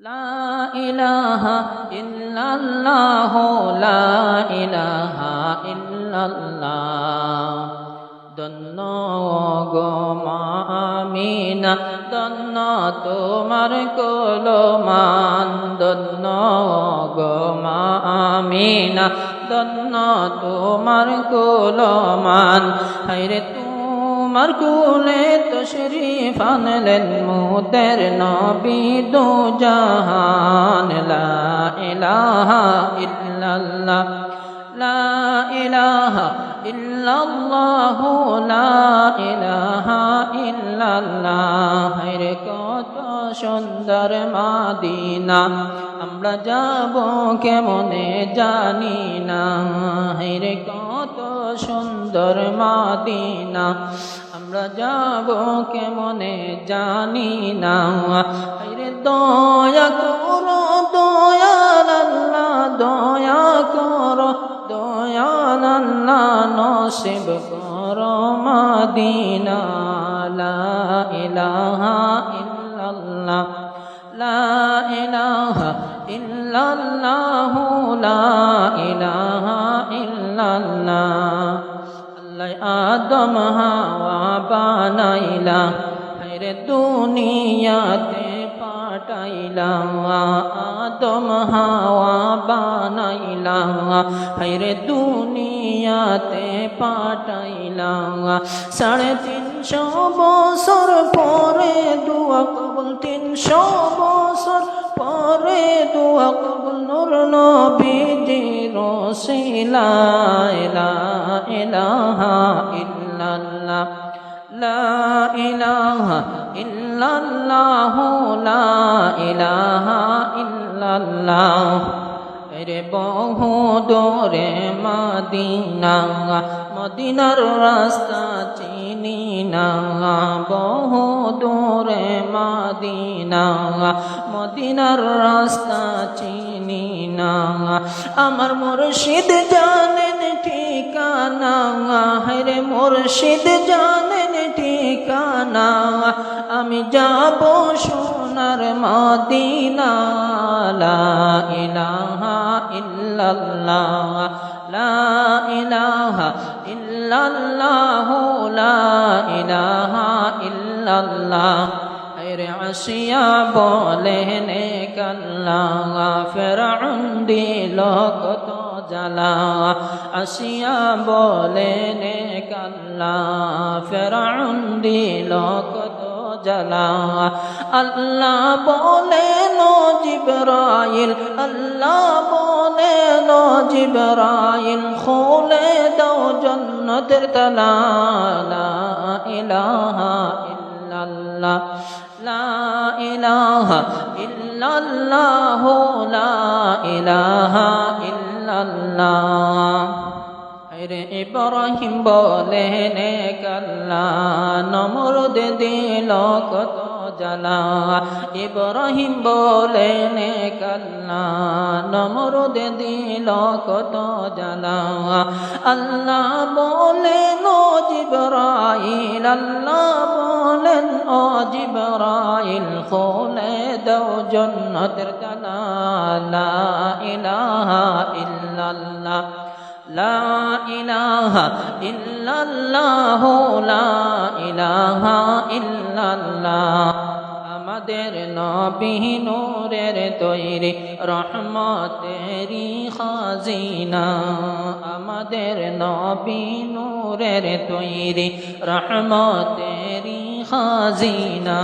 লা ইলাহা ইল্লাল্লাহ লা ইলাহা ইল্লাল্লাহ ধন্য গো মা আমিনা ধন্য তোমার কোলমান ধন্য গো মা আমিনা ধন্য তোমার কোলমান হায়রে তোমার কোলে তশরীফ আনলেন মোদের নবী দো জাহান লা ইলাহা ইল্লাল্লাহ লা ইলাহা ইল্লাল্লাহ লা ইলাহা ইল্লাল্লাহ হায়রে কত সুন্দর মদিনা আমরা যাব কেমনে জানি না হায়রে কত সুন্দর মদিনা আমরা যাব কেমনে জানি না হায়রে দয়া করো দয়াল আল্লাহ দয়া করো দয়াল আল্লাহ নসিব করো মদিনা লা ইলাহা ইল্লাল্লাহ লা ইলাহা ইল্লাল্লাহ লা ইলাহা ইল্লাল্লাহ আল্লাহ আদম হাওয়া বানাইলা হায়রে দুনিয়াতে পাঠাইলা আদম হাওয়া বানাইলা হায়রে দুনিয়াতে পাঠাইলা 350 বছর পরে দুয়া কবুল 300 বছর পরে দুয়া কবুল নূর নবীজির ওসিলা লা ইলাহা ইল্লাল্লাহ লা ইলাহা ইল্লাল্লাহ লা ইলাহা ইল্লাল্লাহ রে বহু দূরে মদিনা মদিনার রাস্তা চিনি না বহু দূরে মদিনা মদিনার রাস্তা চিনি না আমার মুর্শিদ জানেন ঠিকানা হরে মুর্শিদ জানেন ঠিকানা আমি যাব সোনার মদিনা লা ইলাহা ইল্লাল্লাহ লা ইলাহা ইল্লাল্লাহ লা ইলাহা ইল্লাল্লাহ হায়রে আসিয়া বলেন কাল্লাহ ফিরআউন দিল কত জ্বালা আসিয়া বলেন কাল্লাহ ফিরআউন দিল কত জ্বালা আল্লাহ বলেন জিবরাইল আল্লাহ বলেন জিবরাইল খুলে দাও জান্নাতের তালা লা ইলাহা ইল্লাল্লাহ লা ইলাহা ইল্লাল্লাহ লা ইলাহা ইল্লাল্লাহ হায়রে ইব্রাহিম বলেন কাল্লা নমরুদ দিল কত জ্বালা ইব্রাহিম বলেন কাল্লা নমরুদ দিল কত জ্বালা আল্লাহ বলেন জিবরাইল আল্লাহ বলেন ও জিবরাইল খুলে দাও জান্নাতের তালা লা ইলাহা ইল্লাল্লাহ লা ইলাহা ইল্লাল্লাহ লা ইলাহা ইল্লাল্লাহ আমাদের নবী নূরের তৈরি রহমতেরই খাজিনা আমাদের নবী নূরের তৈরি রহমতেরই খাজিনা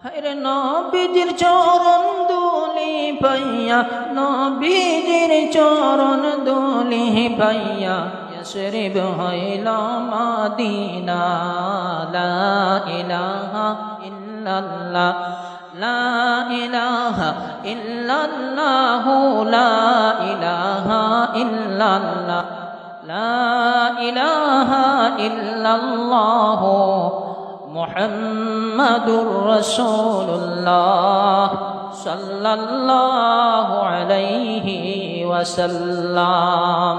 হায়রে নবীজির চরণ দুলি পাইয়া নবীজির চরণ দুলি পাইয়া ইয়াসরিব হইল মদিনা লা ইলাহা ইল্লাল্লাহ লা ইলাহা ইল্লাল্লাহ লা ইলাহা ইল্লাল্লাহ লা ইলাহা ইল্লাল্লাহ মুহাম্মাদুর রাসূলুল্লাহ সাল্লাল্লাহু আলাইহি ওয়াসাল্লাম।